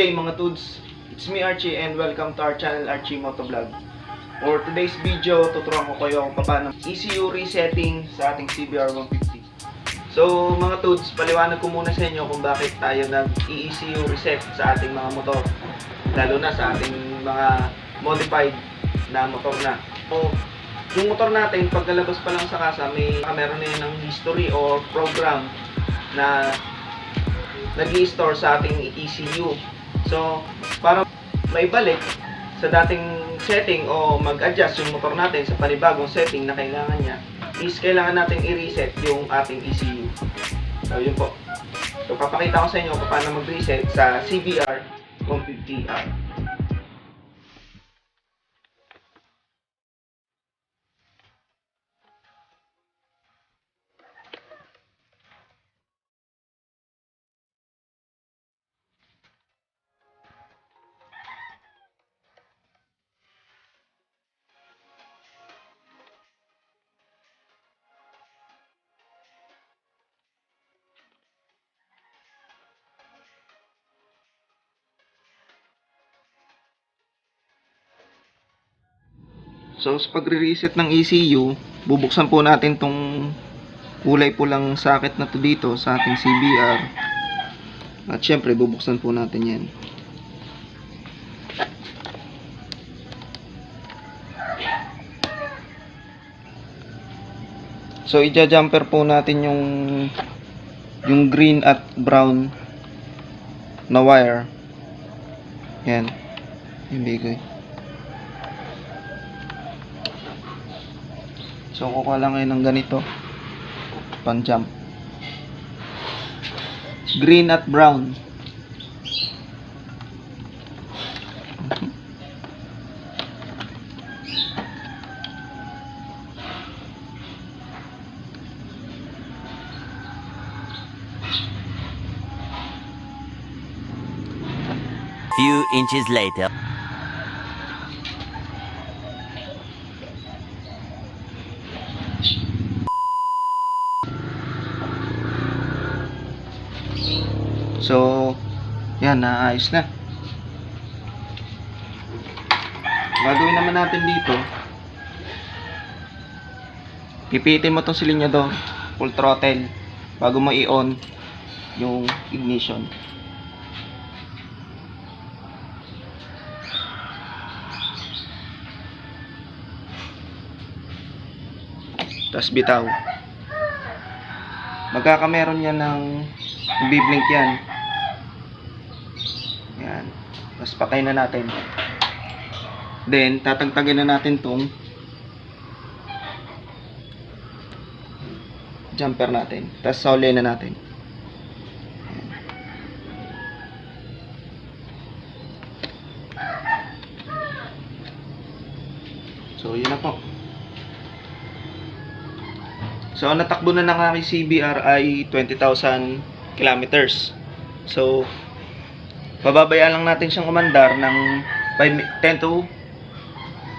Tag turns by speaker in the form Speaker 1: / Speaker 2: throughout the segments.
Speaker 1: day mga Tuds, it's me Archie and welcome to our channel Archie Motovlog. For today's video, tuturuan ko kayo kung paano ECU resetting sa ating CBR150. So mga Tuds, paliwanag ko muna sa inyo kung bakit tayo nag-ECU reset sa ating mga motor, lalo na sa ating mga modified na motor na. So yung motor natin, pagkalabas pa lang sa kasa, meron na yun ng history or program na nag-i-store sa ating ECU. So, para maibalik sa dating setting o mag-adjust yung motor natin sa panibagong setting na kailangan niya, is kailangan natin i-reset yung ating ECU. So, yun po. So, papakita ko sa inyo kung paano mag-reset sa CBR150R. So, sa pagre-reset ng ECU, bubuksan po natin tong kulay pulang socket na to dito sa ating CBR. At syempre, bubuksan po natin yan. So, i-jumper po natin yung green at brown na wire. Yan. Yung bigoy. So, kukuha lang ngayon ng ganito. Pan-jump. Green at brown.
Speaker 2: Few inches later.
Speaker 1: So, yan, naayos na. Gagawin naman natin dito, pipitin mo itong silinyador, full throttle, bago mo i-on yung ignition. Tapos bitaw. Magkakameron yan ng biblink yan. Yan. Tapos patay na natin. Then, tatagtagin na natin tong jumper natin. Tapos sauli na natin. Yan. So, yun na po. So, ang natakbo na ng aking CBR ay 20,000 kilometers. So, pababayaan lang natin siyang umandar ng 10 to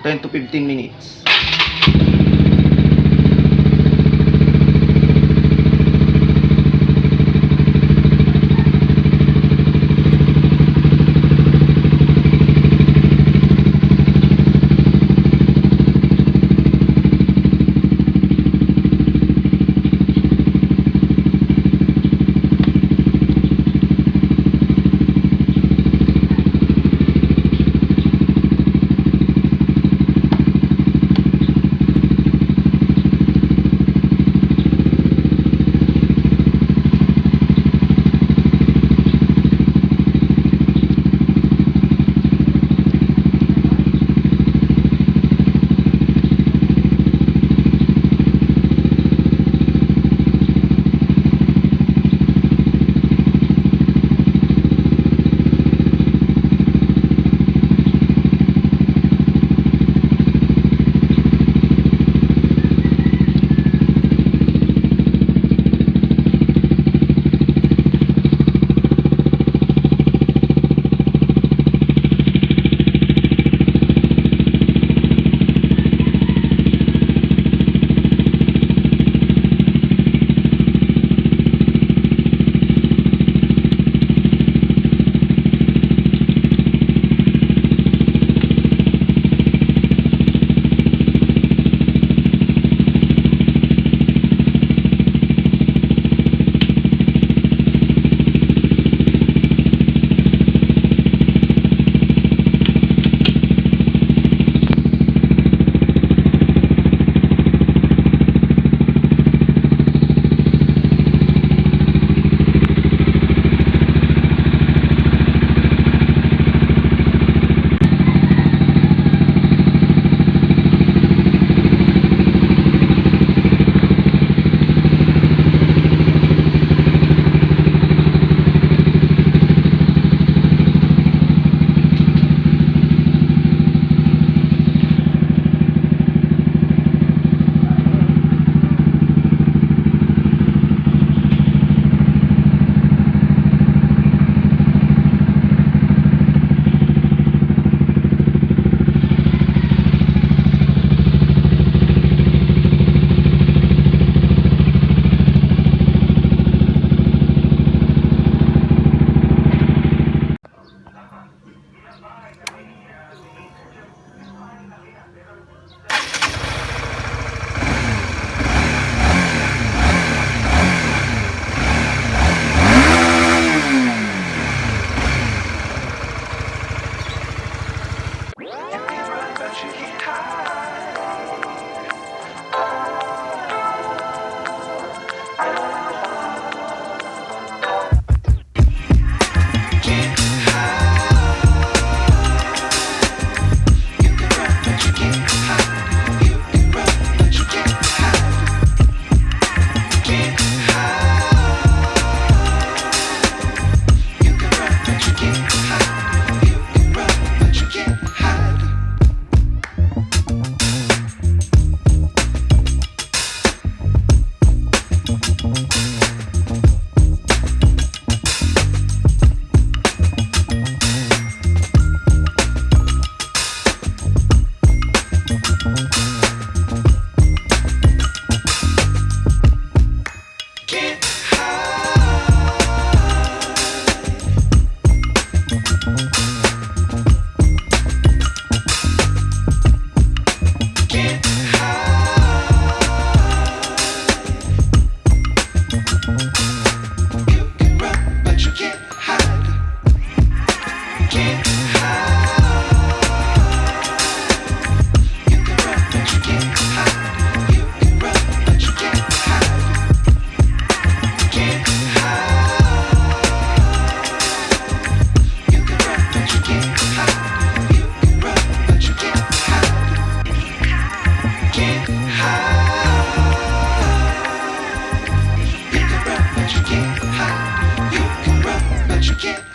Speaker 1: 15 minutes. it.